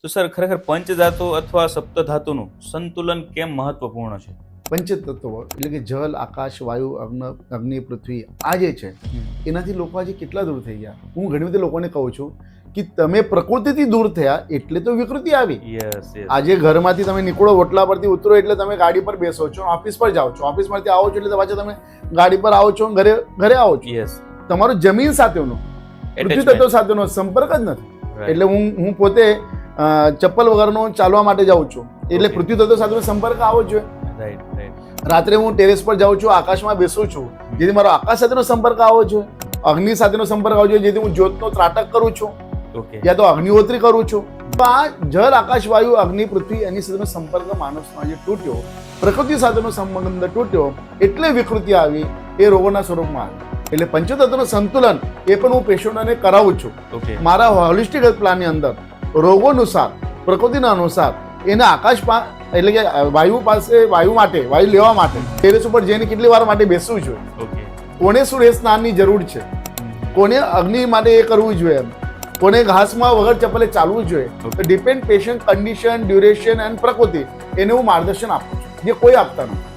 તો સર ખરેખર પંચધાતુ અથવા સપ્તધાતુનું સંતુલન કેમ મહત્વપૂર્ણ છે? પંચતત્વો એટલે કે જલ, આકાશ, વાયુ, અગ્નિ, પૃથ્વી આ જે છે એનાથી લોકો આજે કેટલા દૂર થઈ ગયા. હું ઘણી બધી લોકોને કહું છું કે તમે પ્રકૃતિથી દૂર થયા એટલે તો વિકૃતિ આવી. Yes yes. આજે ઘરમાંથી તમે નીકળો, ઓટલા પરથી ઉતરો એટલે તમે ગાડી પર બેસો છો, ઓફિસ પર જાઓ છો, ઓફિસ માંથી આવો છો એટલે પાછા તમે ગાડી પર આવો છો, ઘરે આવો છો. યસ. તમારો જમીન સાથેનો પૃથ્વી તત્વ સાથેનો સંપર્ક જ નથી. એટલે હું પોતે ચપ્પલ વગરનો ચાલવા માટે જાઉં છું એટલે પૃથ્વી તત્વ સાથેનો સંપર્ક આવો જોઈએ. Right right. રાત્રે હું ટેરેસ પર જાઉં છું, આકાશમાં બેસું છું જેથી મારો આકાશ સાથેનો સંપર્ક આવો જોઈએ, અગ્નિ સાથેનો સંપર્ક આવો જોઈએ જેથી હું જ્યોતનો ત્રાટક કરું છું ઓકે. યા તો અગ્નિહોત્રી કરું છું. તો આ જળ, આકાશ, વાયુ, અગ્નિ, પૃથ્વી એની સાથેનો સંપર્ક માણસનો આજે તૂટ્યો, પ્રકૃતિ સાથેનો સંબંધ તૂટ્યો એટલે વિકૃતિ આવી, એ રોગોના સ્વરૂપમાં આવી. એટલે પંચતત્વનું સંતુલન એ પણ હું પેશન્ટોને કરાવું છું. ઓકે. મારા હોલિસ્ટિક હેલ્થ પ્લાનની અંદર રોગો અનુસાર, પ્રકૃતિના અનુસાર એને આકાશ એટલે કે વાયુ માટે વાયુ લેવા માટે ટેરેસ ઉપર જઈને કેટલી વાર માટે બેસવું જોઈએ, ઓકે. કોને સૂર્ય સ્નાનની જરૂર છે, કોને અગ્નિ માટે એ કરવું જોઈએ, કોને ઘાસમાં વગર ચપ્પલે ચાલવું જોઈએ. Depend patient condition, duration and પ્રકૃતિ એને હું માર્ગદર્શન આપું છું જે કોઈ આપતા નથી.